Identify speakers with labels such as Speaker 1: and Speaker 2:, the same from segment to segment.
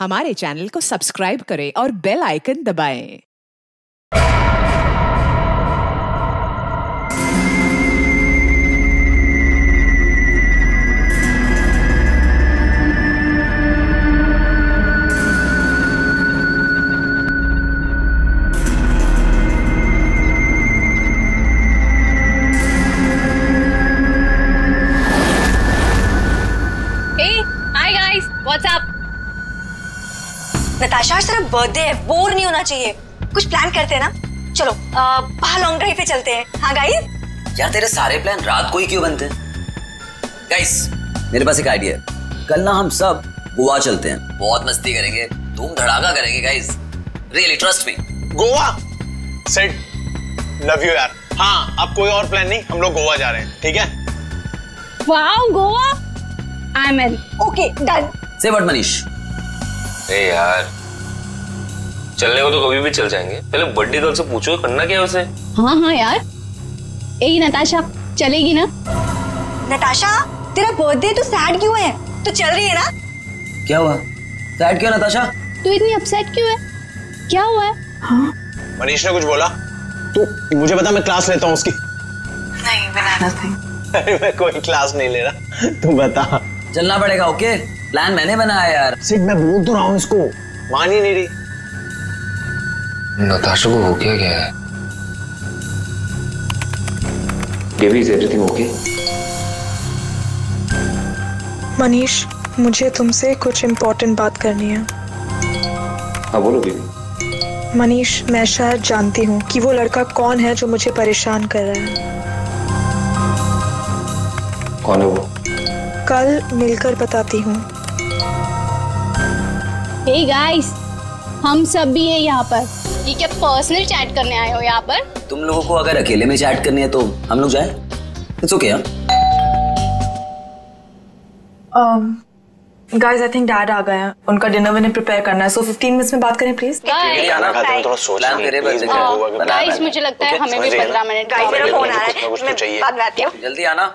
Speaker 1: हमारे चैनल को सब्सक्राइब करें और बेल आइकन दबाएं।
Speaker 2: What's up? नताशा, आज तेरा बर्थडे है, बोर नहीं होना चाहिए। कुछ प्लान करते हैं ना? चलो बाहर लॉन्ग ड्राइव पे चलते हैं। हाँ गाइस?
Speaker 3: यार तेरे सारे प्लान रात को ही क्यों बनते हैं? गाइस मेरे पास एक आइडिया है। कल ना हम सब गोवा चलते हैं, बहुत मस्ती करेंगे, धूम धड़ाका करेंगे guys. Really trust me.
Speaker 4: Goa set, love you यार। हाँ अब कोई और प्लान नहीं, हम लोग गोवा जा रहे हैं, ठीक है?
Speaker 2: Wow Goa, I am in. Okay done.
Speaker 3: से व्हाट मनीष?
Speaker 5: ए यार चलने को तो कभी भी चल जाएंगे, पहले बर्थडे गर्ल से पूछो करना क्या है उसे।
Speaker 2: हाँ यार। ए नताशा चलेगी ना? नताशा तेरा बर्थडे तो सैड क्यों है? तो चल रही है ना?
Speaker 3: क्या हुआ? सैड क्यों नताशा?
Speaker 2: तू इतनी अपसेट क्यों है? क्या हुआ है? हाँ?
Speaker 4: मनीष ने कुछ बोला? तू मुझे बता, मैं क्लास लेता हूँ उसकी।
Speaker 2: नहीं बनाना था।
Speaker 4: अरे मैं कोई क्लास नहीं ले रहा, तू बता।
Speaker 3: चलना पड़ेगा। ओके प्लान मैंने बनाया यार।
Speaker 4: सिर्फ मैं बोल तो रहा हूँ इसको, मान ही नहीं रही।
Speaker 5: नताशा को हो क्या है? Baby is everything okay?
Speaker 6: Manish मुझे तुमसे कुछ इम्पोर्टेंट बात करनी है।
Speaker 5: हाँ बोलो बेबी।
Speaker 6: मनीष मैं शायद जानती हूँ कि वो लड़का कौन है जो मुझे परेशान कर रहा है।
Speaker 5: कौन है वो?
Speaker 6: कल मिलकर बताती हूँ।
Speaker 2: हे गाइस, हम सब भी है यहाँ पर। ये क्या पर्सनल चैट करने आए हो यहाँ पर?
Speaker 3: तुम लोगों को अगर अकेले में चैट करनी है तो हम लोग जाए। It's okay.
Speaker 6: Guys I think dad आ गए हैं, उनका डिनर मैंने प्रिपेयर करना है, सो 15 मिनट्स में बात करें प्लीज।
Speaker 2: गाइस मुझे लगता है हमें भी 15 मिनट। गाइस मेरा फोन आ रहा है, मैं बाद में आती हूँ।
Speaker 3: जल्दी आना।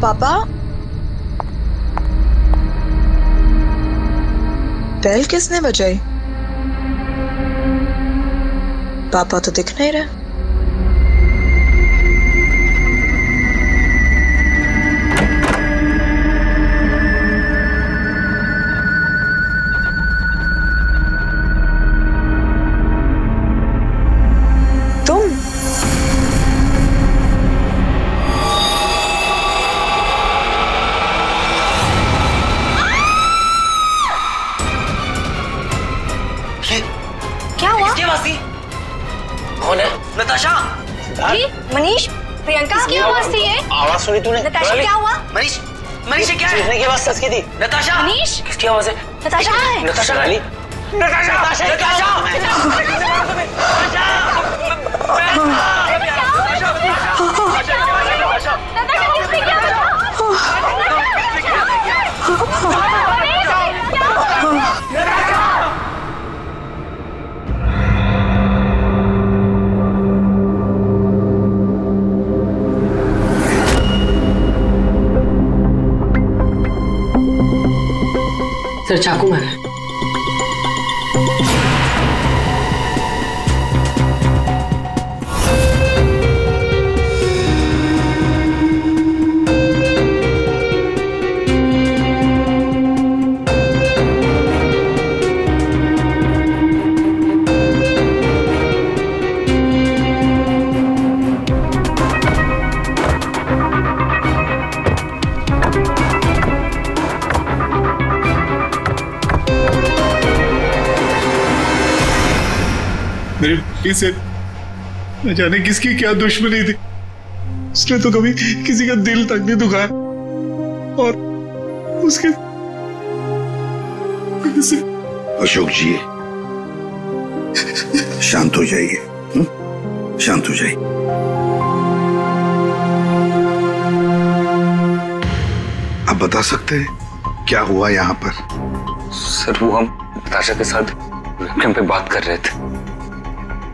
Speaker 6: पापा बेल किसने बजाई? पापा तो दिख नहीं रहे। तुम
Speaker 2: क्या हुआ?
Speaker 3: कौन है? नताशा।
Speaker 2: मनीष, प्रियंका की आवाज थी ये।
Speaker 4: आवाज सुनी तूने?
Speaker 2: नताशा क्या हुआ?
Speaker 3: मनीष मनीष क्या है?
Speaker 4: चीखने की आवाज सच की थी।
Speaker 3: नताशा।
Speaker 2: मनीष
Speaker 3: किसकी आवाज है?
Speaker 2: नताशा है।
Speaker 3: नताशा।
Speaker 7: सर चाकू मारा है।
Speaker 8: मेरे भाई से न जाने किसकी क्या दुश्मनी थी, उसने तो कभी किसी का दिल तक नहीं दुखाया और उसके से...
Speaker 9: अशोक जी शांत हो जाइए, शांत हो जाइए। आप बता सकते हैं क्या हुआ यहाँ पर?
Speaker 5: सर वो हम नताशा के साथ वेबकैम पे बात कर रहे थे,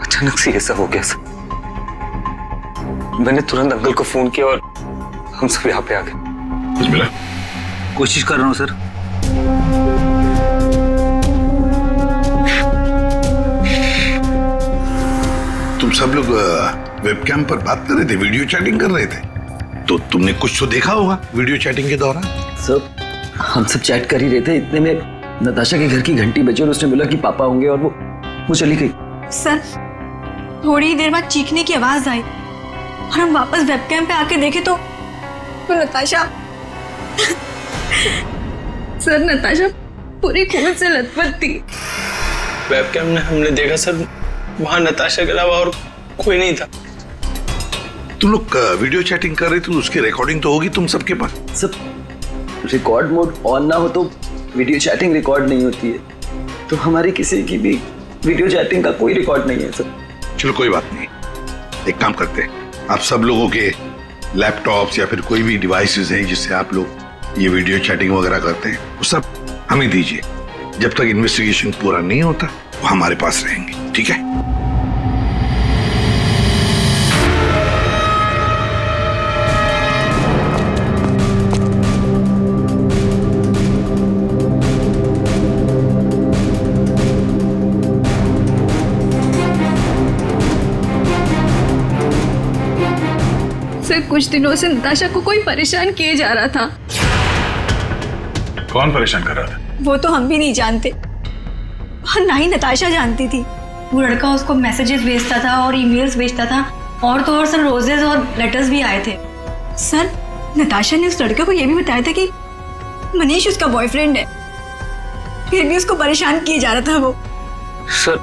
Speaker 5: अचानक से ऐसा हो गया सर। मैंने तुरंत अंकल को फोन किया और हम सब यहाँ पे आ गए।
Speaker 9: कोशिश कर रहा हूँ सर। तुम सब लोग वेबकैम पर बात कर रहे थे, वीडियो चैटिंग कर रहे थे, तो तुमने कुछ तो देखा होगा वीडियो चैटिंग के दौरान।
Speaker 3: सर हम सब चैट कर ही रहे थे, इतने में नताशा के घर की घंटी बजी और उसने बोला कि पापा होंगे और वो चली गई।
Speaker 2: सर थोड़ी देर बाद चीखने की आवाज आई और हम वापस वेबकैम पे आके देखे तो नताशा सर नताशा पूरी खून से लथपथ थी।
Speaker 4: वेबकैम में हमने देखा सर, वहां नताशा के अलावा और कोई नहीं था।
Speaker 9: तुम लोग वीडियो चैटिंग कर रहे थे, उसकी रिकॉर्डिंग तो होगी तुम सबके पास।
Speaker 3: सब रिकॉर्ड मोड ऑन ना हो तो वीडियो चैटिंग रिकॉर्ड नहीं होती है, तो हमारी किसी की भी वीडियो चैटिंग का कोई रिकॉर्ड नहीं है सर।
Speaker 9: चलो कोई बात नहीं, एक काम करते हैं, आप सब लोगों के लैपटॉप्स या फिर कोई भी डिवाइसेस हैं जिससे आप लोग ये वीडियो चैटिंग वगैरह करते हैं, वो सब हमें दीजिए। जब तक इन्वेस्टिगेशन पूरा नहीं होता वो हमारे पास रहेंगे, ठीक है?
Speaker 2: सर कुछ दिनों से नताशा को कोई परेशान किए जा रहा था।
Speaker 8: कौन परेशान कर रहा था?
Speaker 2: वो तो हम भी नहीं जानते और ना ही नताशा जानती थी।
Speaker 10: वो लड़का उसको मैसेजेस भेजता था और ईमेल्स भेजता था, और तो और सर रोजेस और लेटर्स भी आए थे।
Speaker 2: सर नताशा ने उस लड़के को यह भी बताया था कि मनीष उसका बॉयफ्रेंड है, फिर भी उसको परेशान किए जा रहा था वो।
Speaker 5: सर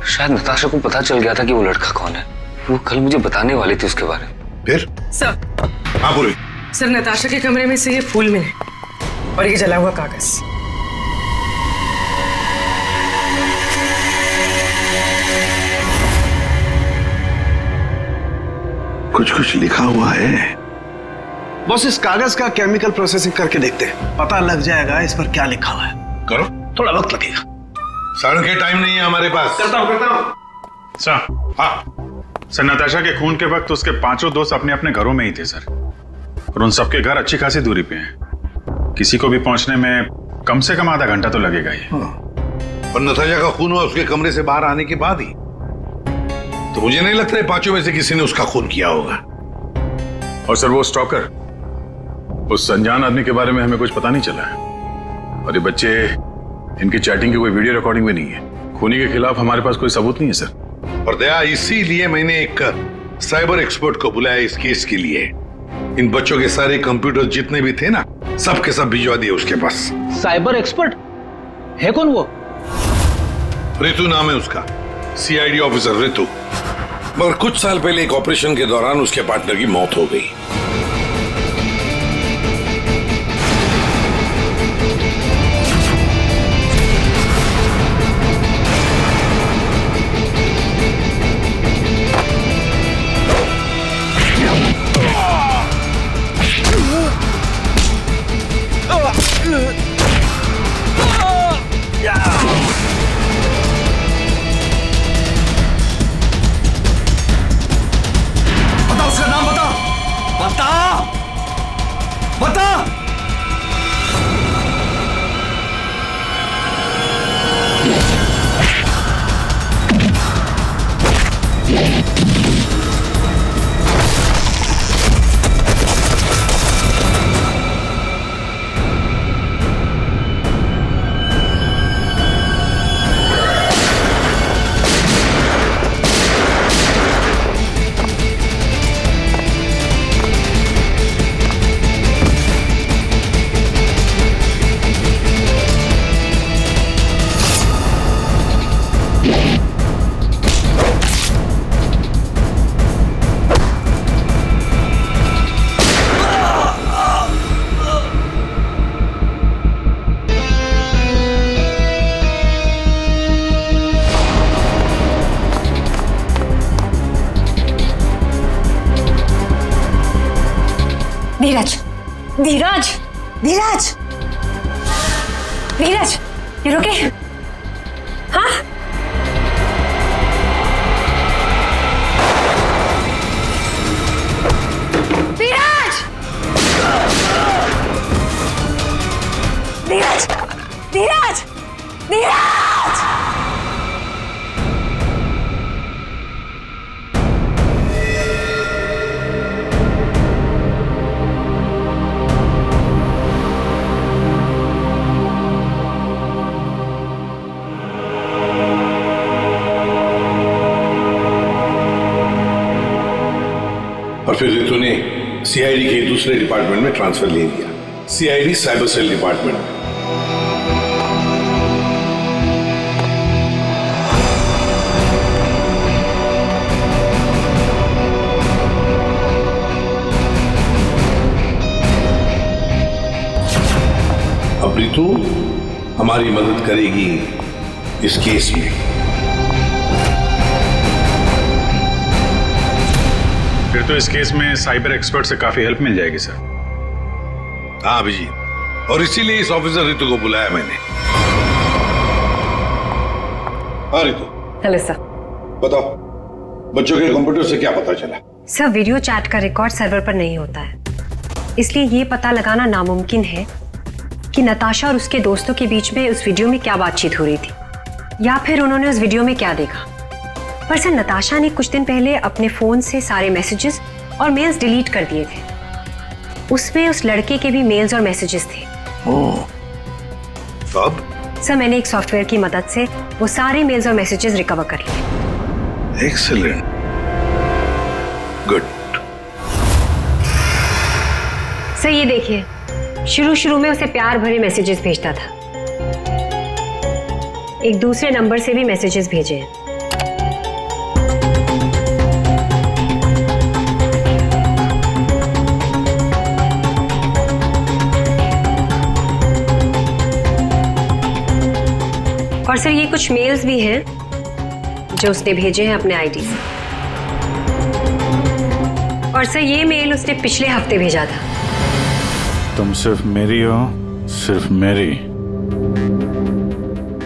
Speaker 5: शायद नताशा को पता चल गया था कि वो लड़का कौन है, वो कल मुझे बताने वाली थी उसके बारे में।
Speaker 9: फिर
Speaker 7: सर,
Speaker 9: हाँ बोलो।
Speaker 7: सर नताशा के कमरे में से ये फूल मिले और ये जला हुआ कागज।
Speaker 9: कुछ लिखा हुआ है।
Speaker 11: बस इस कागज का केमिकल प्रोसेसिंग करके देखते हैं, पता लग जाएगा इस पर क्या लिखा हुआ है।
Speaker 9: करो,
Speaker 11: थोड़ा वक्त लगेगा।
Speaker 9: सर के टाइम नहीं है हमारे पास।
Speaker 11: करता हूँ।
Speaker 8: सर हाँ सर, नताशा के खून के वक्त उसके पांचों दोस्त अपने अपने घरों में ही थे सर, और उन सबके घर अच्छी खासी दूरी पे हैं। किसी को भी पहुंचने में कम से कम आधा घंटा तो लगेगा ही।
Speaker 9: और नताशा का खून हुआ उसके कमरे से बाहर आने के बाद ही, तो मुझे नहीं लगता है पांचों में से किसी ने उसका खून किया होगा।
Speaker 8: और सर वो स्टॉकर, उस अनजान आदमी के बारे में हमें कुछ पता नहीं चला है, और ये बच्चे, इनकी चैटिंग की कोई वीडियो रिकॉर्डिंग भी नहीं है। खूनी के खिलाफ हमारे पास कोई सबूत नहीं है सर।
Speaker 9: और दया, इसीलिए मैंने एक साइबर एक्सपर्ट को बुलाया इस केस के लिए। इन बच्चों के सारे कंप्यूटर जितने भी थे ना, सब के सब भिजवा दिए उसके पास।
Speaker 11: साइबर एक्सपर्ट है कौन वो?
Speaker 9: ऋतु नाम है उसका, सीआईडी ऑफिसर ऋतु। मगर कुछ साल पहले एक ऑपरेशन के दौरान उसके पार्टनर की मौत हो गई।
Speaker 2: धीरज, धीरज, धीरज, धीरज, ये रुके? हाँ?
Speaker 9: और फिर रितु ने सीआईडी के दूसरे डिपार्टमेंट में ट्रांसफर ले लिया, सीआईडी साइबर सेल डिपार्टमेंट में। अब रितु हमारी मदद करेगी इस केस में।
Speaker 8: फिर तो इस केस में साइबर एक्सपर्ट से काफी हेल्प मिल जाएगी सर।
Speaker 9: हाँ अभिजीत, और इसीलिए इस ऑफिसर रितु को बुलाया मैंने। हाँ रितु।
Speaker 10: Hello sir.
Speaker 9: बताओ, बच्चों के कंप्यूटर से क्या पता चला?
Speaker 10: सर, वीडियो चैट का रिकॉर्ड सर्वर पर नहीं होता है, इसलिए ये पता लगाना नामुमकिन है कि नताशा और उसके दोस्तों के बीच में उस वीडियो में क्या बातचीत हो रही थी या फिर उन्होंने उस वीडियो में क्या देखा। पर सर, नताशा ने कुछ दिन पहले अपने फोन से सारे मैसेजेस और मेल्स डिलीट कर दिए थे। उसमें उस लड़के के भी मेल्स और मैसेजेस थे।
Speaker 9: सब?
Speaker 10: सर, मैंने एक सॉफ्टवेयर की मदद से वो सारे मेल्स और मैसेजेस रिकवर कर लिए।
Speaker 9: Excellent, good.
Speaker 10: सर ये देखिए, शुरू में उसे प्यार भरे मैसेजेस भेजता था। एक दूसरे नंबर से भी मैसेजेस भेजे हैं। और सर, ये कुछ मेल्स भी हैं जो उसने भेजे हैं अपने आईडी से। और सर, ये मेल उसने पिछले हफ्ते भेजा था।
Speaker 8: तुम सिर्फ मेरी हो, सिर्फ मेरी।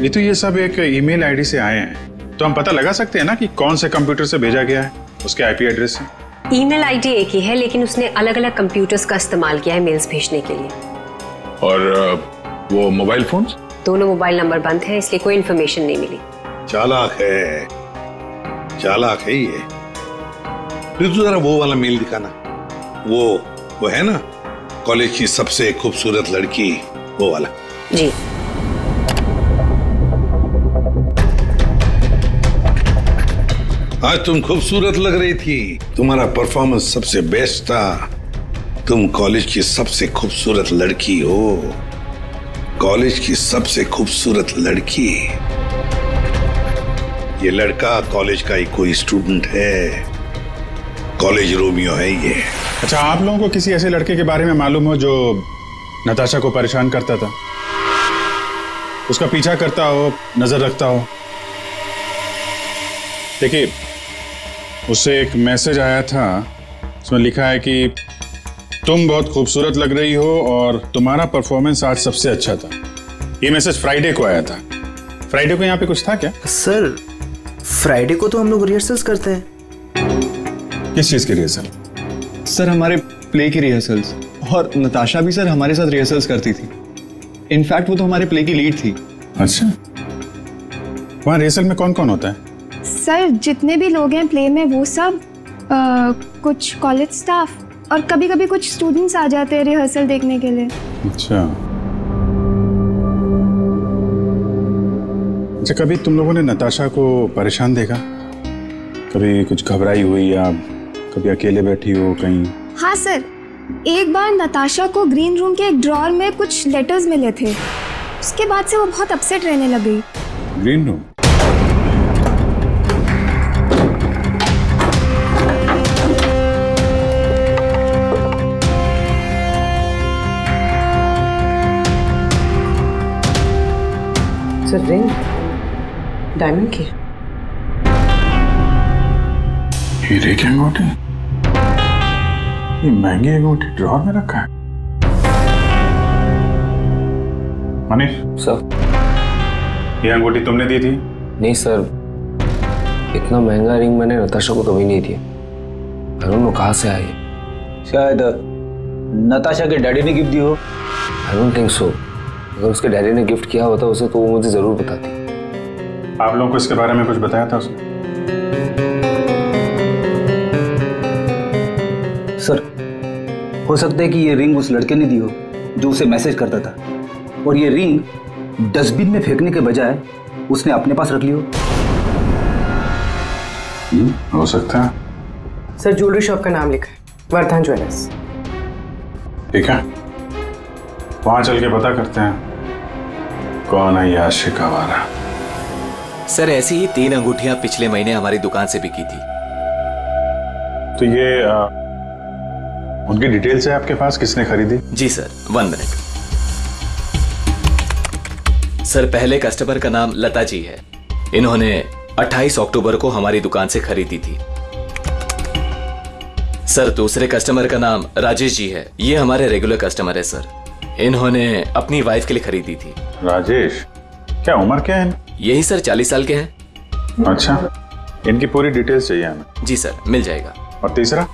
Speaker 8: ये तो ये सब एक ईमेल आईडी से आए हैं, तो हम पता लगा सकते हैं ना कि कौन से कंप्यूटर से भेजा गया है, उसके आईपी एड्रेस से।
Speaker 10: ईमेल आईडी एक ही है, लेकिन उसने अलग अलग कंप्यूटर्स का इस्तेमाल किया है मेल्स भेजने के लिए।
Speaker 9: और वो मोबाइल फोन्स?
Speaker 10: दोनों मोबाइल नंबर बंद है, इसलिए कोई इन्फॉर्मेशन नहीं मिली।
Speaker 9: चालाक है, चालाक है ये। फिर तो जरा वो वाला मेल दिखाना। वो है ना, कॉलेज की सबसे खूबसूरत लड़की, वो वाला।
Speaker 10: जी।
Speaker 9: आज तुम खूबसूरत लग रही थी, तुम्हारा परफॉर्मेंस सबसे बेस्ट था। तुम कॉलेज की सबसे खूबसूरत लड़की हो, कॉलेज की सबसे खूबसूरत लड़की। ये लड़का कॉलेज का ही कोई स्टूडेंट है, कॉलेज रोमियो है ये।
Speaker 8: अच्छा, आप लोगों को किसी ऐसे लड़के के बारे में मालूम हो जो नताशा को परेशान करता था, उसका पीछा करता हो, नजर रखता हो? देखिए, उससे एक मैसेज आया था, उसमें लिखा है कि तुम बहुत खूबसूरत लग रही हो और तुम्हारा परफॉर्मेंस आज सबसे अच्छा था। ये मैसेज फ्राइडे को आया था। फ्राइडे को यहाँ पे कुछ था क्या?
Speaker 12: सर, फ्राइडे को तो हम लोग रिहर्सल्स करते हैं।
Speaker 8: किस चीज की रिहर्सल?
Speaker 13: सर, हमारे प्ले की रिहर्सल्स। और नताशा भी सर हमारे साथ रिहर्सल्स करती थी। इनफैक्ट वो तो हमारे प्ले की लीड थी।
Speaker 8: अच्छा, वहाँ रिहर्सल में कौन कौन होता है?
Speaker 2: सर, जितने भी लोग हैं प्ले में वो सब, कुछ कॉलेज स्टाफ और कभी कभी कुछ स्टूडेंट्स आ जाते हैं रिहर्सल देखने के लिए।
Speaker 8: अच्छा, कभी तुम लोगों ने नताशा को परेशान देखा? कभी कुछ घबराई हुई या कभी अकेले बैठी हो कहीं?
Speaker 2: हाँ सर, एक बार नताशा को ग्रीन रूम के एक ड्रॉअर में कुछ लेटर्स मिले थे। उसके बाद से वो बहुत अपसेट रहने लग गई।
Speaker 8: Green room?
Speaker 7: Sir, ring diamond की।
Speaker 8: हीरे की अंगूठी? ये महंगी अंगूठी ड्रॉअर में रखा है? मनीष
Speaker 5: सर,
Speaker 8: ये अंगूठी तुमने दी थी?
Speaker 5: नहीं सर, इतना महंगा रिंग मैंने नताशा को कभी नहीं दिया। आई डोंट नो कहाँ से आई।
Speaker 14: शायद नताशा के डैडी ने गिफ्ट दी हो।
Speaker 5: I don't think so. अगर उसके डैडी ने गिफ्ट किया होता उसे तो वो मुझे जरूर बताती।
Speaker 8: आप लोगों को इसके बारे में कुछ बताया था उसने?
Speaker 14: सर, हो सकता है कि ये रिंग उस लड़के ने दी हो जो उसे मैसेज करता था, और ये रिंग डस्टबिन में फेंकने के बजाय उसने अपने पास रख ली हो।
Speaker 8: हो सकता है।
Speaker 7: सर, ज्वेलरी शॉप का नाम लिखा है। वर्धन ज्वेलर्स।
Speaker 8: ठीक है, वहां चल के पता करते हैं कौन है ये आशिक आवारा।
Speaker 15: सर ऐसी ही 3 अंगूठियां पिछले महीने हमारी दुकान से बिकी थी।
Speaker 8: तो ये उनकी डिटेल्स है आपके पास, किसने खरीदी?
Speaker 15: जी सर, 1 मिनट। सर पहले कस्टमर का नाम लता जी है। इन्होंने 28 अक्टूबर को हमारी दुकान से खरीदी थी। सर दूसरे कस्टमर का नाम राजेश जी है। ये हमारे रेगुलर कस्टमर है सर। इन्होंने अपनी वाइफ के लिए खरीदी थी।
Speaker 8: राजेश, क्या उम्र क्या है?
Speaker 15: यही सर 40 साल के हैं।
Speaker 8: अच्छा, इनकी पूरी डिटेल्स चाहिए हमें।
Speaker 15: जी सर, मिल जाएगा।
Speaker 8: और तीसरा?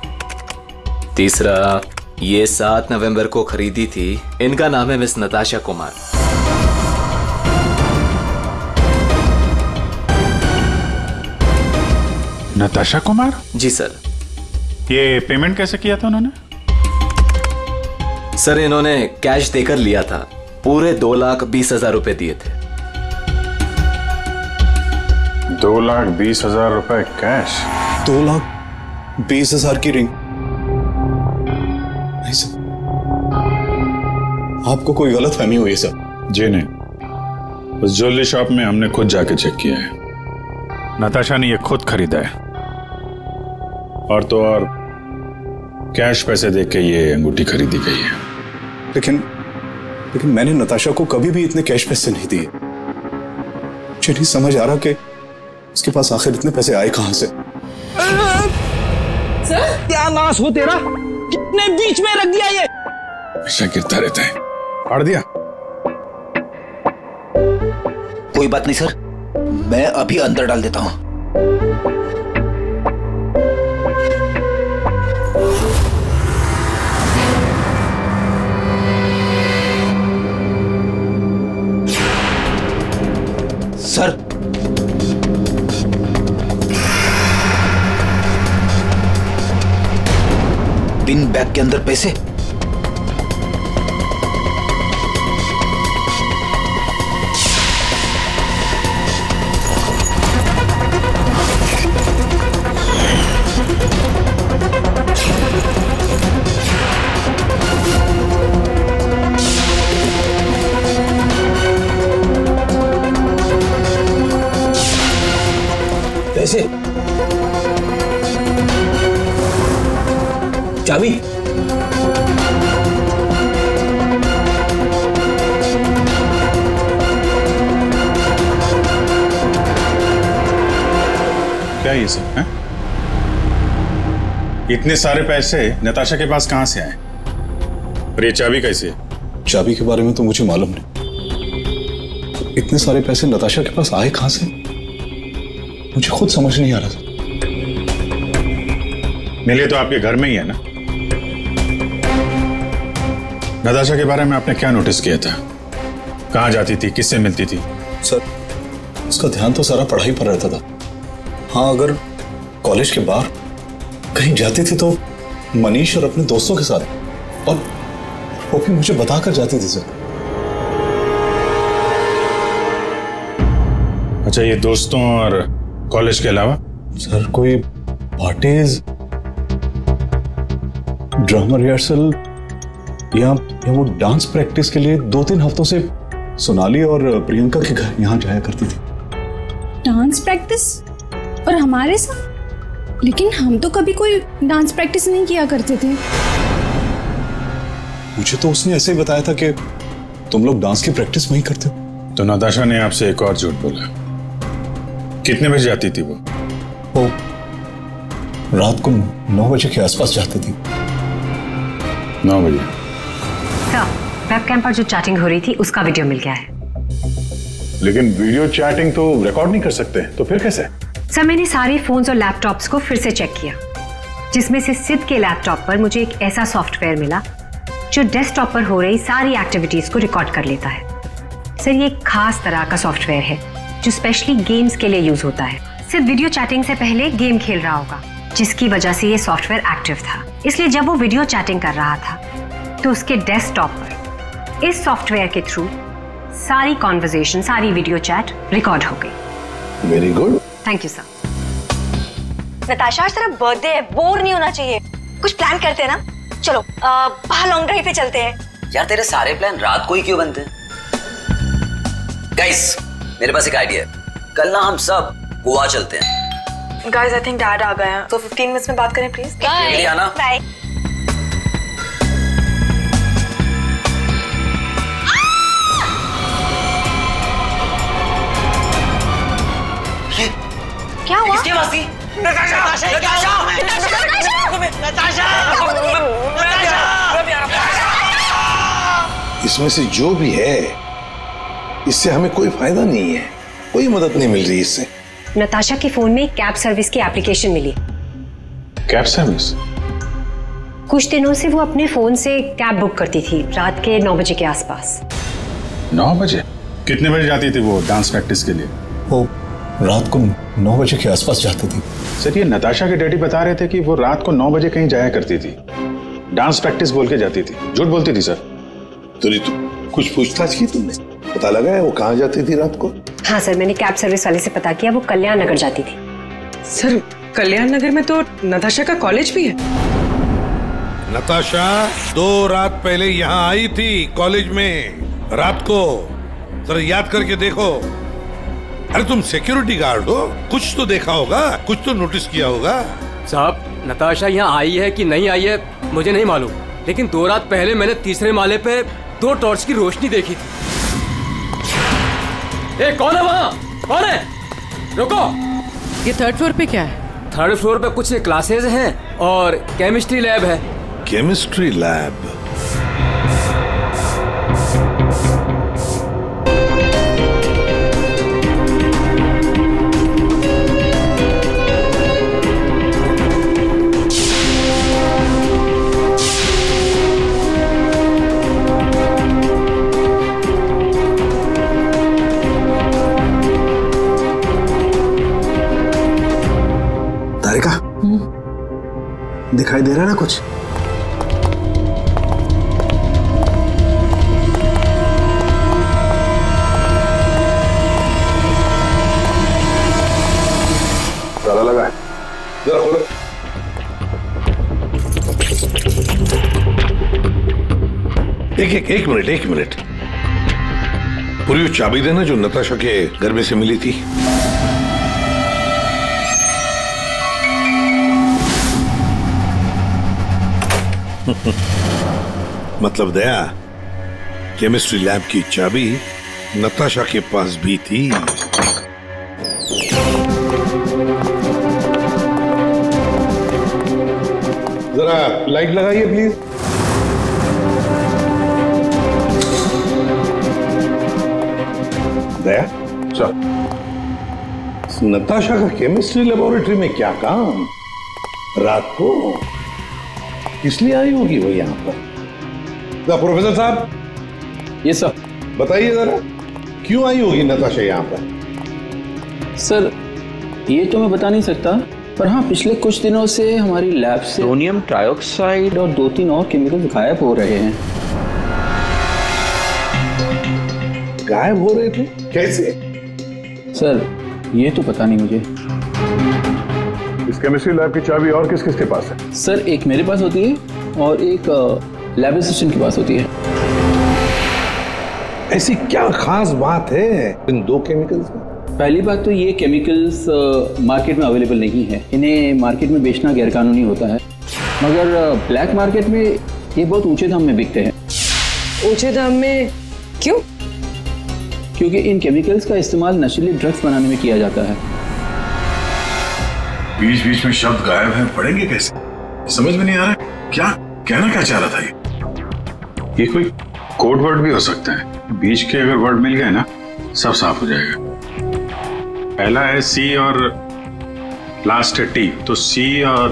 Speaker 15: तीसरा ये 7 नवंबर को खरीदी थी। इनका नाम है मिस नताशा कुमार।
Speaker 8: नताशा कुमार?
Speaker 15: जी सर।
Speaker 8: ये पेमेंट कैसे किया था उन्होंने?
Speaker 15: सर इन्होंने कैश देकर लिया था। पूरे 2,20,000 रुपए दिए थे।
Speaker 8: 2,20,000 रुपए कैश?
Speaker 13: 2,20,000 की रिंग? नहीं सर, आपको कोई गलत फहमी हुई है सर।
Speaker 8: जी नहीं, उस ज्वेलरी शॉप में हमने खुद जाके चेक किया है। नताशा ने ये खुद खरीदा है, और तो और कैश पैसे देके ये अंगूठी खरीदी गई है।
Speaker 13: लेकिन मैंने नताशा को कभी भी इतने कैश पैसे नहीं दिए। मुझे नहीं समझ आ रहा कि उसके पास आखिर इतने पैसे आए कहां से।
Speaker 16: सर क्या नाश हो तेरा, कितने बीच में रख दिया ये।
Speaker 8: ऐसा गिरता रहता है, फाड़ दिया।
Speaker 14: कोई बात नहीं सर, मैं अभी अंदर डाल देता हूं। सर पिन बैग के अंदर पैसे।
Speaker 16: पैसे, चाबी,
Speaker 8: क्या ये सब है? इतने सारे पैसे नताशा के पास कहां से आए? और ये चाबी कैसे है?
Speaker 13: चाबी के बारे में तो मुझे मालूम नहीं। इतने सारे पैसे नताशा के पास आए कहां से, मुझे खुद समझ नहीं आ रहा था।
Speaker 8: मिले तो आपके घर में ही है ना? नताशा के बारे में आपने क्या नोटिस किया था? कहां जाती थी, किससे मिलती थी?
Speaker 13: सर उसका ध्यान तो सारा पढ़ाई पर रहता था। हाँ, अगर कॉलेज के बाहर कहीं जाती थी तो मनीष और अपने दोस्तों के साथ, और वो भी मुझे बताकर जाती थी सर।
Speaker 8: अच्छा, ये दोस्तों और कॉलेज के अलावा?
Speaker 13: सर कोई पार्टीज, ड्रामा रिहर्सल या वो डांस प्रैक्टिस के लिए 2-3 हफ्तों से सोनाली और प्रियंका के घर यहाँ जाया करती थी।
Speaker 2: Dance practice? और हमारे साथ? लेकिन हम तो कभी कोई डांस प्रैक्टिस नहीं किया करते थे।
Speaker 13: मुझे तो उसने ऐसे ही बताया था कि तुम लोग डांस की प्रैक्टिस वहीं करते हो।
Speaker 8: तो नताशा ने आपसे एक और झूठ बोला। कितने बजे जाती थी वो?
Speaker 13: रात को 9 बजे के आसपास जाती थी।
Speaker 8: 9 बजे?
Speaker 10: सर, वेबकैम पर जो चैटिंग हो रही थी उसका वीडियो मिल गया है।
Speaker 8: लेकिन वीडियो चैटिंग तो रिकॉर्ड नहीं कर सकते, तो फिर कैसे?
Speaker 10: सर मैंने सारे फोन्स और लैपटॉप्स को फिर से चेक किया, जिसमें से सिद्ध के लैपटॉप पर मुझे एक ऐसा सॉफ्टवेयर मिला जो डेस्कटॉप पर हो रही सारी एक्टिविटीज को रिकॉर्ड कर लेता है। सर ये एक खास तरह का सॉफ्टवेयर है जो स्पेशली गेम्स के लिए यूज होता है। सिर्फ वीडियो चैटिंग से पहले गेम खेल रहा होगा, जिसकी वजह से ये सॉफ्टवेयर एक्टिव था। इसलिए जब वो वीडियो चैटिंग कर रहा था तो उसके डेस्कटॉप पर इस सॉफ्टवेयर के थ्रू सारी कॉन्वर्सेशन, सारी वीडियो चैट रिकॉर्ड हो गई।
Speaker 13: Very good,
Speaker 10: thank you sir.
Speaker 17: Natasha आज तेरा बर्थडे है, बोर नहीं होना चाहिए।
Speaker 6: कुछ प्लान करते हैं ना। चलो बाहर लॉन्ग ड्राइव पे चलते हैं।
Speaker 3: यार तेरे सारे प्लान रात को ही क्यों बनते हैं? गाइस मेरे पास एक आइडिया है, कल ना हम सब गोवा चलते हैं।
Speaker 6: गाइस आई थिंक डैड आ गए हैं, तो 15 मिनट्स में बात करें प्लीज।
Speaker 3: बाय आना।
Speaker 6: बाय। क्या हुआ?
Speaker 3: किसकी आवाज थी?
Speaker 9: इसमें से जो भी है इससे हमें कोई फायदा नहीं है, कोई मदद नहीं मिल रही इससे।
Speaker 10: नताशा के फोन में कैब सर्विस की एप्लीकेशन मिली।
Speaker 8: Cab service?
Speaker 10: कुछ दिनों से वो अपने फोन से कैब बुक करती थी रात के 9 बजे के आसपास।
Speaker 8: 9 बजे? कितने बजे जाती थी वो डांस प्रैक्टिस के लिए?
Speaker 13: वो रात को 9 बजे के आसपास जाती थी।
Speaker 8: सर ये नताशा के डैडी बता रहे थे कि वो रात को 9 बजे कहीं जाया करती थी, डांस प्रैक्टिस बोल के जाती थी। झूठ बोलती थी सर?
Speaker 9: तो कुछ पूछताछ की तुमने? पता लगा है वो कहाँ जाती थी रात को?
Speaker 10: हाँ सर, मैंने कैब सर्विस वाले से पता किया, वो कल्याण नगर जाती थी।
Speaker 7: सर कल्याण नगर में तो नताशा का कॉलेज भी है।
Speaker 9: नताशा 2 रात पहले यहाँ आई थी कॉलेज में रात को, जरा याद करके देखो। अरे तुम सिक्योरिटी गार्ड हो, कुछ तो देखा होगा, कुछ तो नोटिस किया होगा।
Speaker 17: साहब नताशा यहाँ आई है कि नहीं आई है मुझे नहीं मालूम, लेकिन 2 रात पहले मैंने तीसरे माले पे 2 टॉर्च की रोशनी देखी थी। ए, कौन है वहाँ? कौन है? रुको।
Speaker 1: ये 3rd फ्लोर पे क्या है?
Speaker 17: 3rd फ्लोर पे कुछ क्लासेज हैं और केमिस्ट्री लैब है।
Speaker 9: Chemistry lab?
Speaker 12: दिखाई दे रहा है ना कुछ?
Speaker 9: ताला लगा है, जरा खोलो। एक मिनट। पूरी वो चाबी देना जो नताशा के घर में से मिली थी। मतलब दया, केमिस्ट्री लैब की चाबी नताशा के पास भी थी। जरा लाइट लगाइए प्लीज। दया, चल। नताशा का केमिस्ट्री लेबोरेटरी में क्या काम? रात को इसलिए आई होगी वो यहाँ पर। प्रोफेसर साहब।
Speaker 15: ये सर
Speaker 9: बताइए जरा, क्यों आई होगी नताशा यहाँ पर?
Speaker 15: सर ये तो मैं बता नहीं सकता, पर हाँ पिछले कुछ दिनों से हमारी लैब से सोडियम ट्राइऑक्साइड और 2-3 और केमिकल गायब हो रहे हैं।
Speaker 9: गायब हो रहे थे? कैसे?
Speaker 15: सर ये तो पता नहीं मुझे।
Speaker 8: इस केमिस्ट्री लैब की चाबी और किस किस के पास है?
Speaker 15: सर एक मेरे पास होती है और एक लैब असिस्टेंट के पास होती है।
Speaker 9: ऐसी क्या खास बात है इन 2 केमिकल्स में?
Speaker 15: पहली बात तो ये केमिकल्स मार्केट में अवेलेबल नहीं है, इन्हें मार्केट में बेचना गैरकानूनी होता है, मगर ब्लैक मार्केट में ये बहुत ऊंचे दाम में बिकते हैं।
Speaker 7: ऊंचे दाम में क्यों?
Speaker 15: क्योंकि इन केमिकल्स का इस्तेमाल नशीली ड्रग्स बनाने में किया जाता है।
Speaker 8: बीच बीच में शब्द गायब हैं, पढ़ेंगे कैसे? समझ में नहीं आ रहा क्या कहना क्या चाह रहा था ये कोई कोड वर्ड भी हो सकता है। बीच के अगर वर्ड मिल गए ना सब साफ हो जाएगा। पहला है सी और लास्ट है टी, तो सी और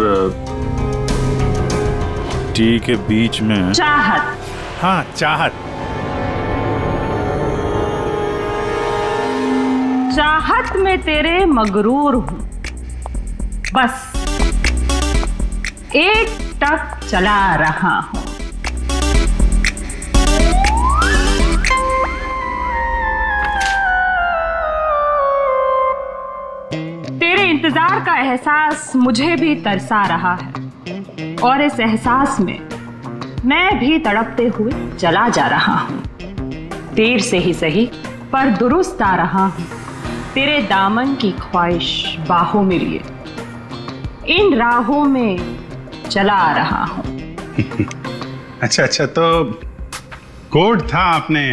Speaker 8: टी के बीच में
Speaker 1: चाहत।
Speaker 8: हाँ चाहत।
Speaker 1: चाहत में तेरे मगरूर हूं, बस एक टक चला रहा हूं। तेरे इंतजार का एहसास मुझे भी तरसा रहा है।
Speaker 18: और इस एहसास में मैं भी तड़पते हुए चला जा रहा हूं। देर से ही सही पर दुरुस्त आ रहा हूं, तेरे दामन की ख्वाहिश बाहों में लिए इन राहों में चला आ रहा हूं।
Speaker 8: अच्छा, तो कोड था, आपने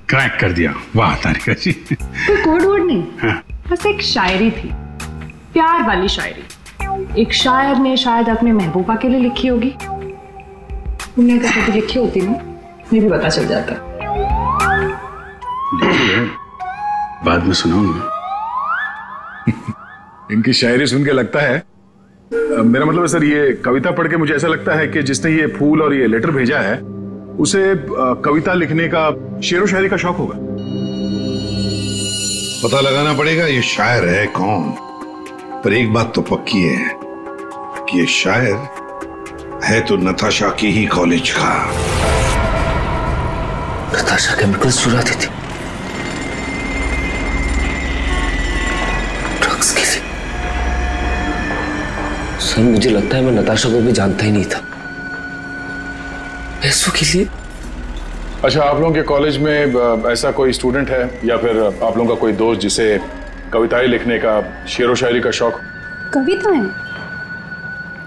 Speaker 8: क्रैक कर दिया। वाह तारिका जी।
Speaker 18: कोई कोड वोड नहीं, हाँ। बस एक शायरी थी, प्यार वाली शायरी। एक शायर ने शायद अपने महबूबा के लिए लिखी होगी। तुमने अगर कभी लिखी होती ना, मुझे भी पता चल जाता।
Speaker 8: बाद में सुनाऊंगा।
Speaker 13: इनकी शायरी सुन के लगता है, मेरा मतलब है सर, ये कविता पढ़ के मुझे ऐसा लगता है कि जिसने ये फूल और ये लेटर भेजा है उसे कविता लिखने का, शेरो शायरी का शौक होगा।
Speaker 9: पता लगाना पड़ेगा ये शायर है कौन। पर एक बात तो पक्की है कि ये शायर है तो नताशा की ही कॉलेज का।
Speaker 5: नताशा केमिकल्स चुराती थी, ड्रग्स की थी। सर मुझे लगता है मैं नताशा को भी जानता ही नहीं था। पैसों के लिए।
Speaker 13: अच्छा, आप लोगों के कॉलेज में ऐसा कोई स्टूडेंट है या फिर आप लोगों का कोई दोस्त जिसे कविताएं लिखने का, शेरो शायरी का शौक?
Speaker 2: कविताएं?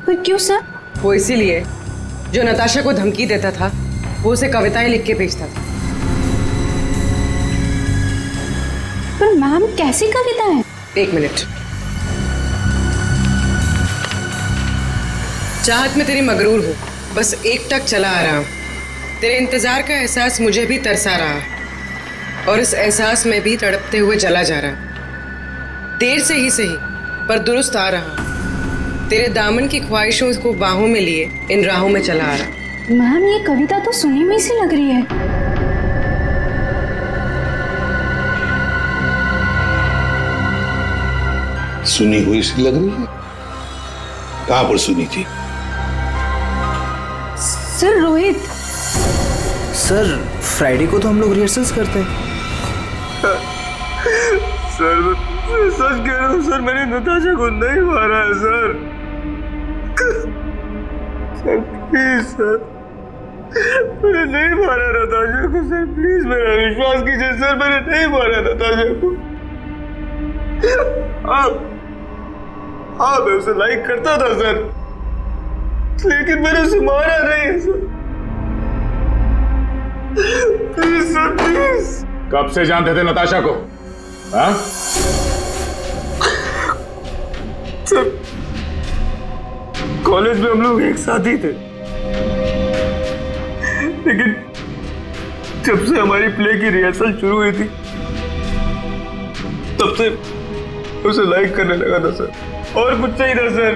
Speaker 2: पर क्यों सर?
Speaker 7: वो इसीलिए जो नताशा को धमकी देता था वो उसे कविताएं लिख के भेजता था।
Speaker 2: पर मैम कैसी कविताएं?
Speaker 7: एक मिनट। चाहत में तेरी मगरूर हो, बस एक टक चला आ रहा हूं। तेरे इंतजार का एहसास मुझे भी तरसा रहा और इस एहसास में भी तड़पते हुए चला जा रहा। देर से ही सही पर दुरुस्त आ रहा। तेरे दामन की ख्वाहिशों को बाहों में लिए इन राहों में चला आ रहा।
Speaker 2: मैम ये कविता तो सुनी हुई सी लग रही है।
Speaker 9: सुनी हुई सी लग रही है? कहां पर सुनी थी?
Speaker 2: सर रोहित।
Speaker 12: सर फ्राइडे को तो हम लोग रिहर्सल्स करते हैं।
Speaker 19: सर सच कह रहा हूँ सर, मैंने नताशा को नहीं मारा है सर। सर प्लीज सर, मैंने नहीं मारा नताशा को सर, प्लीज मेरा विश्वास कीजिए सर, मैंने नहीं मारा नताशा को। हाँ मैं उसे लाइक करता था सर, लेकिन मैंने उसे मारा नहीं है सर। Please sir please.
Speaker 13: कब से जानते थे नताशा को? हाँ?
Speaker 19: सर कॉलेज में हम लोग एक साथ ही थे, लेकिन जब से हमारी प्ले की रिहर्सल शुरू हुई थी तब से उसे लाइक करने लगा था सर, और कुछ नहीं था सर।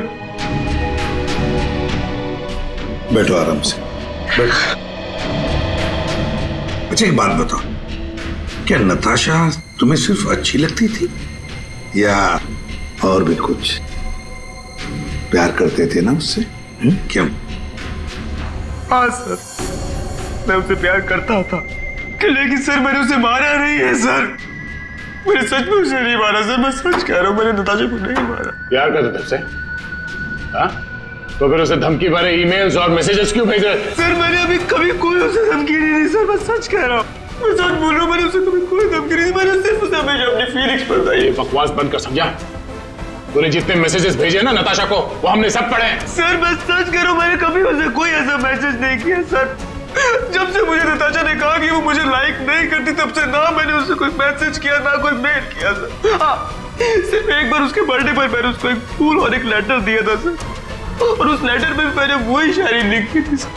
Speaker 9: बैठो आराम से, बैठो। अच्छा एक बात बताओ, क्या नताशा तुम्हें सिर्फ अच्छी लगती थी या और भी कुछ? प्यार करते थे ना उससे? क्यों?
Speaker 19: हाँ सर, मैं उसे प्यार करता था, लेकिन सर मैंने उसे मारा नहीं है सर। मैंने सच में उसे नहीं मारा सर, मैं सच कह रहा हूँ, मैंने नताशा को नहीं मारा।
Speaker 13: प्यार करते थे उससे? हाँ? तो फिर उसे धमकी भरे ईमेल्स और मैसेजेस क्यों भेजे?
Speaker 19: सर मैंने अभी कभी कोई उसे धमकी नहीं दी सर, मैं सच कह रहा हूँ, मैं सच बोल रहा हूँ, मैंने उसे कभी कोई धमकी नहीं दी, मैंने सिर्फ उसे हमेशा अपनी फीलिंग्स बताई।
Speaker 13: ये बकवास बंद कर, समझा? तूने जितने मैसेजेस भेजे ना नताशा को, वो हमने सब पढ़े।
Speaker 19: सर मैं सच कह रहा हूँ, मैंने कभी उसे कोई ऐसा मैसेज नहीं किया सर। जब से मुझे नताशा ने कहा कि वो मुझे लाइक नहीं करती, तब से ना मैंने उससे कोई मैसेज किया ना कोई मेल किया सर। हाँ, सिर्फ एक बार उसके बर्थडे पर मैंने उसको एक फूल और एक लेटर दिया था सर, और उस लेटर में मैंने वही शायरी लिखी थी सर।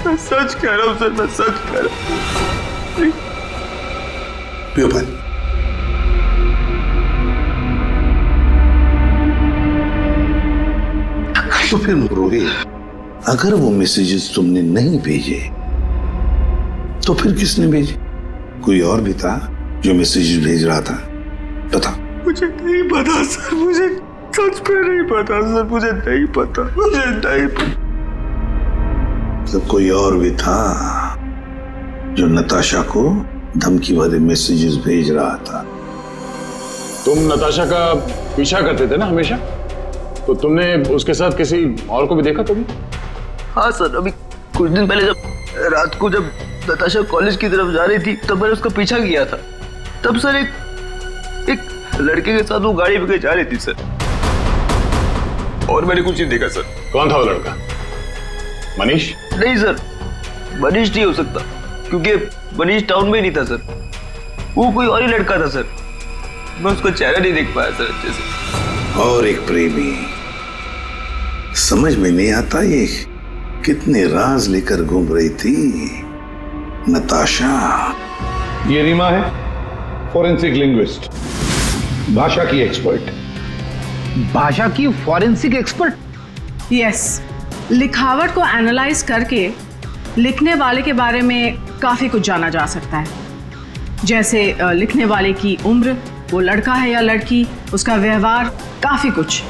Speaker 19: मैं सच कह रहा हूँ सर, मैं सच कह रहा हूँ।
Speaker 9: पियो पानी। तो फिर रोहित, अगर वो मैसेजेस तुमने नहीं भेजे तो फिर किसने भेजे? कोई और भी था जो मैसेजेस भेज रहा था? बता।
Speaker 19: मुझे नहीं पता सर, मुझे सच में नहीं पता सर, मुझे नहीं पता, मुझे नहीं पता।
Speaker 9: तो कोई और भी था जो नताशा को धमकी भरे मैसेजेस भेज रहा था?
Speaker 13: तुम नताशा का पीछा करते थे ना हमेशा,
Speaker 8: तो तुमने उसके साथ किसी और को भी देखा कभी?
Speaker 19: हाँ सर, अभी कुछ दिन पहले जब रात को जब नताशा कॉलेज की तरफ जा रही थी तब मैंने उसका पीछा किया था। तब सर एक लड़के के साथ वो गाड़ी पे जा रही थी सर, और मैंने कुछ नहीं देखा सर।
Speaker 8: कौन था वो लड़का? मनीष?
Speaker 19: नहीं सर, मनीष नहीं हो सकता, क्योंकि मनीष टाउन में नहीं था सर, वो कोई और ही लड़का था सर। मैं उसका चेहरा नहीं देख पाया सर अच्छे से।
Speaker 9: और एक प्रेमी, समझ में नहीं आता ये कितने राज लेकर घूम रही थी नताशा।
Speaker 13: ये रीमा है, फॉरेंसिक लिंग्विस्ट, भाषा की एक्सपर्ट।
Speaker 12: भाषा की फॉरेंसिक एक्सपर्ट?
Speaker 18: यस, लिखावट को एनालाइज करके लिखने वाले के बारे में काफी कुछ जाना जा सकता है, जैसे लिखने वाले की उम्र, वो लड़का है या लड़की, उसका व्यवहार, काफी कुछ।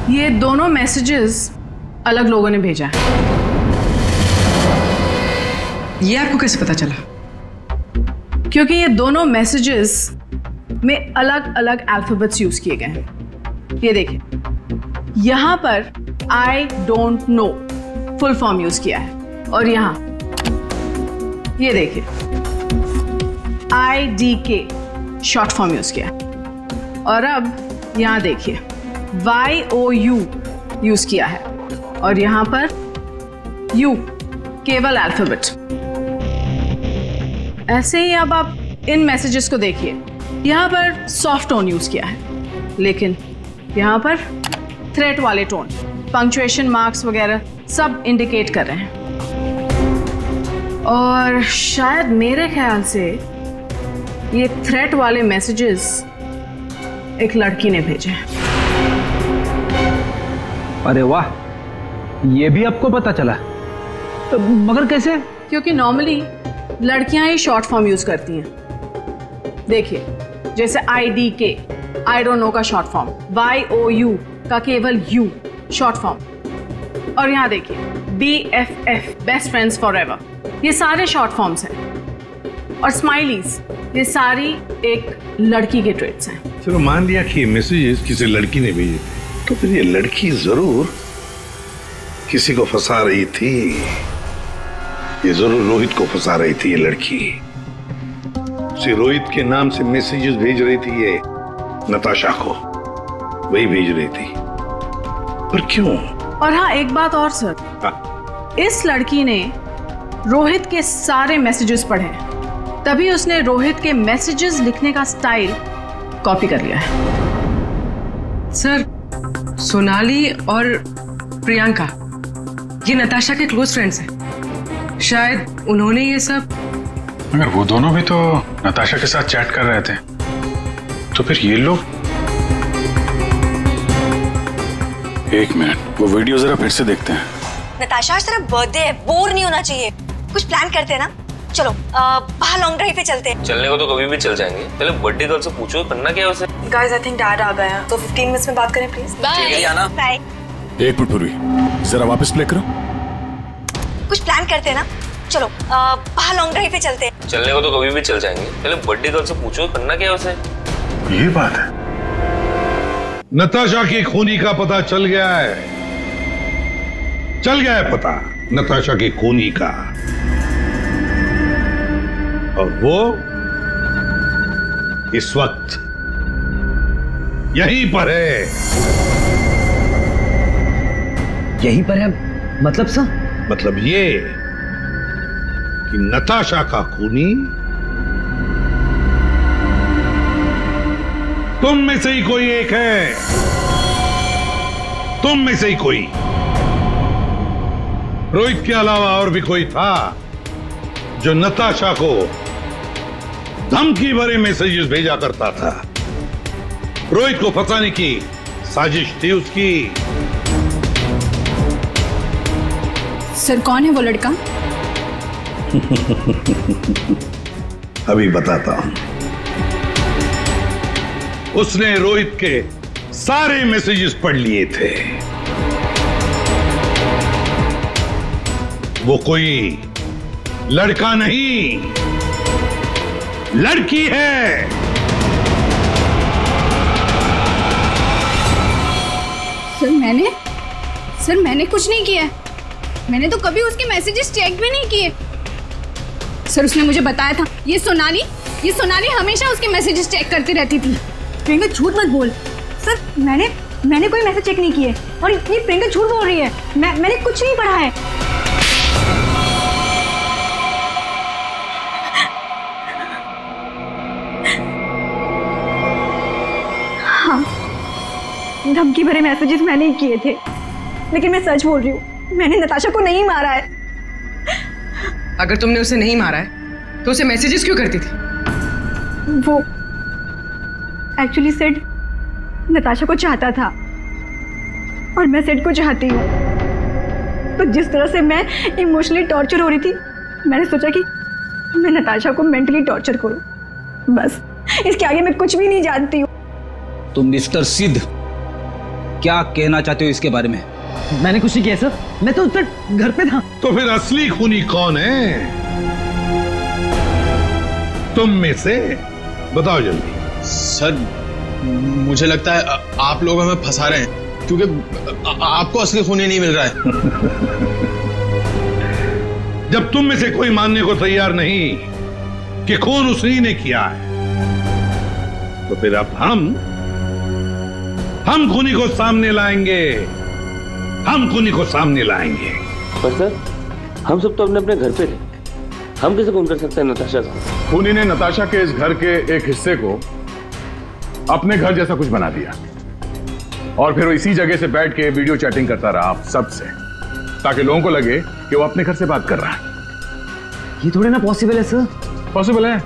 Speaker 18: ये दोनों मैसेजेस अलग लोगों ने भेजा है। ये आपको कैसे पता चला? क्योंकि ये दोनों मैसेजेस में अलग अलग अल्फाबेट्स यूज किए गए हैं। ये देखिए, यहां पर I don't know full form use किया है, और यहां ये देखिए IDK शॉर्ट फॉर्म यूज किया है, और अब यहां देखिए YOU यूज किया है, और यहां पर U केवल अल्फाबेट। ऐसे ही अब आप इन मैसेजेस को देखिए, यहां पर सॉफ्ट टोन यूज किया है, लेकिन यहां पर थ्रेट वाले टोन, पंक्चुएशन मार्क्स वगैरह सब इंडिकेट कर रहे हैं। और शायद मेरे ख्याल से ये थ्रेट वाले मैसेजेस एक लड़की ने भेजे हैं।
Speaker 12: अरे वाह, ये भी आपको पता चला? तो मगर कैसे?
Speaker 18: क्योंकि नॉर्मली लड़कियां ही शॉर्ट फॉर्म यूज करती हैं। देखिए, जैसे IDK आई डोंट नो का शॉर्ट फॉर्म, YOU का केवल U शॉर्ट फॉर्म, और यहां देखिए BFF बेस्ट फ्रेंड्स फॉरएवर, ये सारे शॉर्ट फॉर्म्स हैं। और स्माइलीज, ये सारी एक लड़की के ट्रेट्स हैं।
Speaker 9: चलो मान लिया कि ये मैसेजेस किसी लड़की ने भेजे थे, तो फिर ये लड़की जरूर किसी को फंसा रही थी। ये जरूर रोहित को फंसा रही थी ये लड़की। उसे रोहित के नाम से मैसेजेस भेज रही थी ये नताशा को, वही भेज रही थी। पर क्यों?
Speaker 18: और हाँ, एक बात और सर, इस लड़की ने रोहित के सारे मैसेजेस पढ़े, तभी उसने रोहित के मैसेजेस लिखने का स्टाइल कॉपी कर लिया है।
Speaker 7: सर, सोनाली और प्रियंका ये नताशा के क्लोज फ्रेंड्स हैं, शायद उन्होंने ये सब।
Speaker 8: मगर वो दोनों भी तो नताशा के साथ चैट कर रहे थे, तो फिर ये लोग। एक मिनट, वो वीडियो जरा फिर से देखते हैं।
Speaker 20: नताशा, आज तेरा बर्थडे है, बोर नहीं होना चाहिए, कुछ प्लान करते हैं ना। चलो बाहर लॉन्ग ड्राइव पे चलते हैं।
Speaker 5: चलने को तो कभी भी चल जाएंगे, पहले बर्थडे गर्ल से पूछो करना क्या है उसे।
Speaker 6: गाइस, आई थिंक डैड आ गए हैं, तो 15 मिनट्स में बात करें प्लीज।
Speaker 20: बाय।
Speaker 13: एक मिनट पूर्वी, जरा वापस प्ले करो।
Speaker 20: कुछ प्लान करते हैं ना। चलो बाहर लॉन्ग ड्राइव पे चलते हैं।
Speaker 5: चलने को तो कभी भी चल जाएंगे, पहले बर्थडे गर्ल से पूछो करना क्या है उसे।
Speaker 8: ये बात है।
Speaker 9: नताशा की खूनी का पता चल गया है, चल गया है पता नताशा की खूनी का। और वो इस वक्त यहीं पर है।
Speaker 14: यहीं पर है मतलब सर?
Speaker 9: मतलब ये कि नताशा का खूनी तुम में से ही कोई एक है। तुम में से ही कोई। रोहित के अलावा और भी कोई था जो नताशा को धमकी भरे मैसेजेस भेजा करता था। रोहित को फंसाने की साजिश थी उसकी।
Speaker 2: सर कौन है वो लड़का?
Speaker 9: अभी बताता हूं। उसने रोहित के सारे मैसेजेस पढ़ लिए थे। वो कोई लड़का नहीं, लड़की है।
Speaker 2: सर मैंने कुछ नहीं किया। मैंने तो कभी उसके मैसेजेस चेक भी नहीं किए। सर उसने मुझे बताया था ये सोनाली हमेशा उसके मैसेजेस चेक करती रहती थी।
Speaker 20: प्रियंका झूठ मत बोल। सर मैंने कोई मैसेज चेक नहीं किए और ये प्रियंका झूठ बोल रही है। मैंने कुछ नहीं पढ़ा है। हाँ, धमकी भरे मैसेजेस मैंने ही किए थे, लेकिन मैं सच बोल रही हूँ, मैंने नताशा को नहीं मारा है।
Speaker 7: अगर तुमने उसे नहीं मारा है तो उसे मैसेजेस क्यों करती थी?
Speaker 20: वो एक्चुअली सेड नताशा को चाहता था और मैं सेड को चाहती हूँ। तो जिस तरह से मैं इमोशनली टॉर्चर हो रही थी, मैंने सोचा कि मैं नताशा को मेंटली टॉर्चर करूँ। बस इसके आगे मैं कुछ भी नहीं जानती हूँ।
Speaker 14: तुम मिस्टर सिद्ध क्या कहना चाहते हो इसके बारे में?
Speaker 12: मैंने कुछ नहीं किया सर, मैं तो उस घर पे था।
Speaker 9: तो फिर असली खूनी कौन है? तुम में से बताओ जल्दी।
Speaker 4: सर मुझे लगता है आप लोग हमें फंसा रहे हैं, क्योंकि आपको असली खूनी नहीं मिल रहा है।
Speaker 9: जब तुम में से कोई मानने को तैयार नहीं कि खून उसी ने किया है, तो फिर अब हम खूनी को सामने लाएंगे। हम खूनी को सामने लाएंगे।
Speaker 5: पर सर हम सब तो अपने अपने घर पे थे, हम कैसे खून कर सकते हैं नताशा का?
Speaker 8: खूनी ने नताशा के इस घर के एक हिस्से को अपने घर जैसा कुछ बना दिया और फिर वो इसी जगह से बैठ के वीडियो चैटिंग करता रहा आप सब से, ताकि लोगों को लगे कि वो अपने घर से बात कर रहा है।
Speaker 12: ये थोड़ी ना पॉसिबल है सर।
Speaker 8: पॉसिबल है।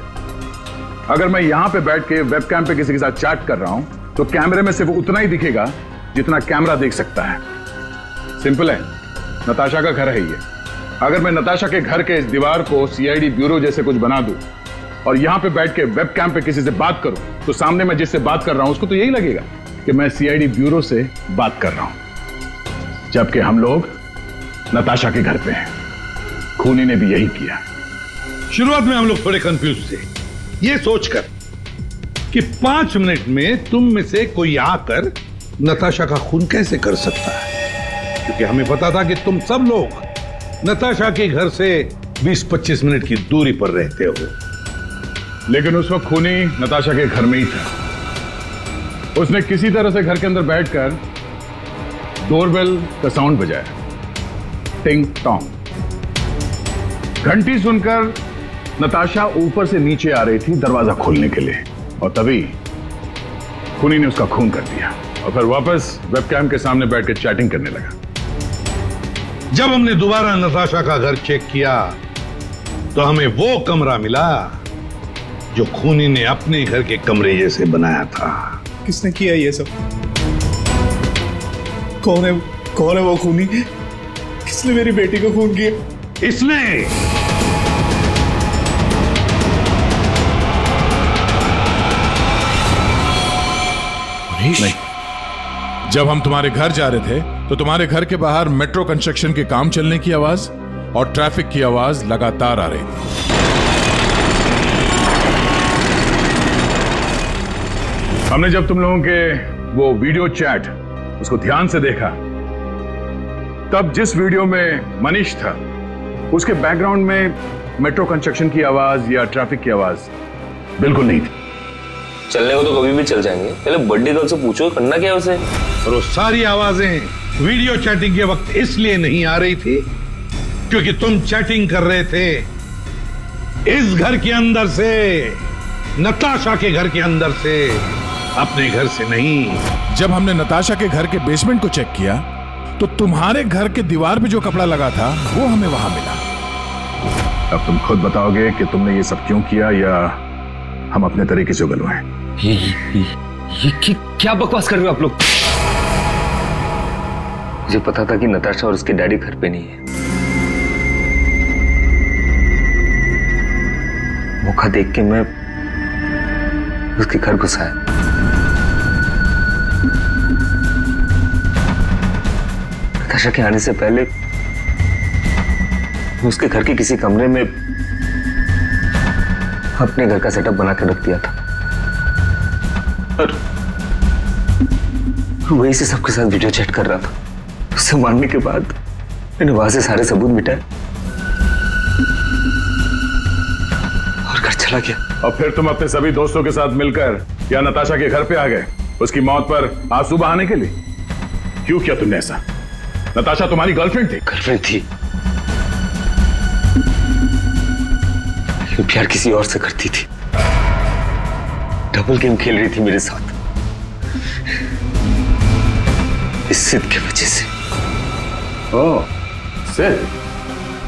Speaker 8: अगर मैं यहां पे बैठ के वेबकैम पे किसी के साथ चैट कर रहा हूं तो कैमरे में सिर्फ उतना ही दिखेगा जितना कैमरा देख सकता है। सिंपल है, नताशा का घर है ये। अगर मैं नताशा के घर के इस दीवार को सीआईडी ब्यूरो जैसे कुछ बना दूं और यहां पे बैठ के वेबकैम पे किसी से बात करूं, तो सामने मैं जिससे बात कर रहा हूं उसको तो यही लगेगा कि मैं सीआईडी ब्यूरो से बात कर रहा हूं, जबकि हम लोग नताशा के घर पे हैं। खूनी ने भी यही किया।
Speaker 9: शुरुआत में हम लोग थोड़े कंफ्यूज थे, ये सोचकर कि 5 मिनट में तुम में से कोई आकर नताशा का खून कैसे कर सकता है, क्योंकि हमें पता था कि तुम सब लोग नताशा के घर से 20-25 मिनट की दूरी पर रहते हो।
Speaker 8: लेकिन उस वक्त खूनी नताशा के घर में ही था। उसने किसी तरह से घर के अंदर बैठकर डोरबेल का साउंड बजाया, टिंग टोंग। घंटी सुनकर नताशा ऊपर से नीचे आ रही थी दरवाजा खोलने के लिए, और तभी खूनी ने उसका खून कर दिया और फिर वापस वेबकैम के सामने बैठकर चैटिंग करने लगा।
Speaker 9: जब हमने दोबारा नताशा का घर चेक किया तो हमें वो कमरा मिला जो खूनी ने अपने घर के कमरे जैसे बनाया था।
Speaker 13: किसने किया ये सब? कौन है वो खूनी? किसने मेरी बेटी को खून किया?
Speaker 9: इसने।
Speaker 8: नहीं, जब हम तुम्हारे घर जा रहे थे तो तुम्हारे घर के बाहर मेट्रो कंस्ट्रक्शन के काम चलने की आवाज और ट्रैफिक की आवाज लगातार आ रही थी। हमने जब तुम लोगों के वो वीडियो चैट उसको ध्यान से देखा, तब जिस वीडियो में मनीष था उसके बैकग्राउंड में मेट्रो कंस्ट्रक्शन की आवाज या ट्रैफिक की आवाज बिल्कुल नहीं थी।
Speaker 5: चलने को तो कभी भी चल जाएंगे, पहले बर्थडे गर्ल से पूछो करना क्या है उसे।
Speaker 9: और वो सारी आवाजें वीडियो चैटिंग के वक्त इसलिए नहीं आ रही थी क्योंकि तुम चैटिंग कर रहे थे इस घर के अंदर से, नताशा के घर के अंदर से, अपने घर से नहीं।
Speaker 21: जब हमने नताशा के घर के बेसमेंट को चेक किया तो तुम्हारे घर के दीवार पे जो कपड़ा लगा था वो हमें वहां मिला।
Speaker 8: अब तुम खुद बताओगे कि तुमने ये सब क्यों किया या हम अपने तरीके से उगलवाएं?
Speaker 5: ये क्या बकवास कर रहे हो आप लोग? मुझे पता था कि नताशा और उसके डैडी घर पे नहीं है। मौका देख के मैं उसके घर घुसा है। नताशा के आने से पहले मैं उसके घर के किसी कमरे में अपने घर का सेटअप बना कर रख दिया था और वहीं से सबके साथ वीडियो चैट कर रहा था। उससे मारने के बाद मैंने वहां से सारे सबूत मिटाए और घर चला गया।
Speaker 8: और फिर तुम अपने सभी दोस्तों के साथ मिलकर या नताशा के घर पे आ गए उसकी मौत पर आंसू बहाने के लिए। क्यों किया तुमने ऐसा? नताशा तुम्हारी गर्लफ्रेंड थी।
Speaker 5: गर्लफ्रेंड थी, प्यार किसी और से करती थी। डबल गेम खेल रही थी मेरे साथ, इस सिद्ध की वजह से।
Speaker 8: ओह, सिद्ध?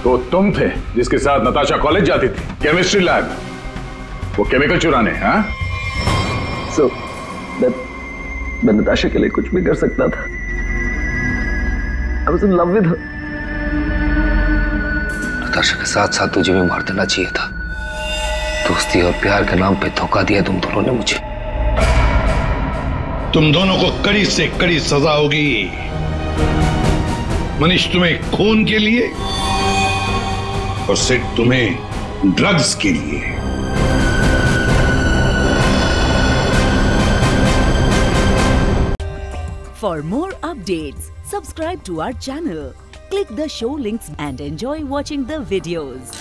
Speaker 8: तो तुम थे जिसके साथ नताशा कॉलेज जाती थी, केमिस्ट्री लैब, वो केमिकल चुराने? हाँ?
Speaker 11: मैं नताशा के लिए कुछ भी कर सकता था। I was in love with her.
Speaker 5: Natasha के साथ साथ तुझे भी मार देना चाहिए था। दोस्ती और प्यार के नाम पे धोखा दिया तुम दोनों ने मुझे।
Speaker 9: तुम दोनों को कड़ी से कड़ी सजा होगी। मनीष तुम्हें खून के लिए और सिड तुम्हें ड्रग्स के लिए।
Speaker 1: For more updates, subscribe to our channel, click the show links and enjoy watching the videos.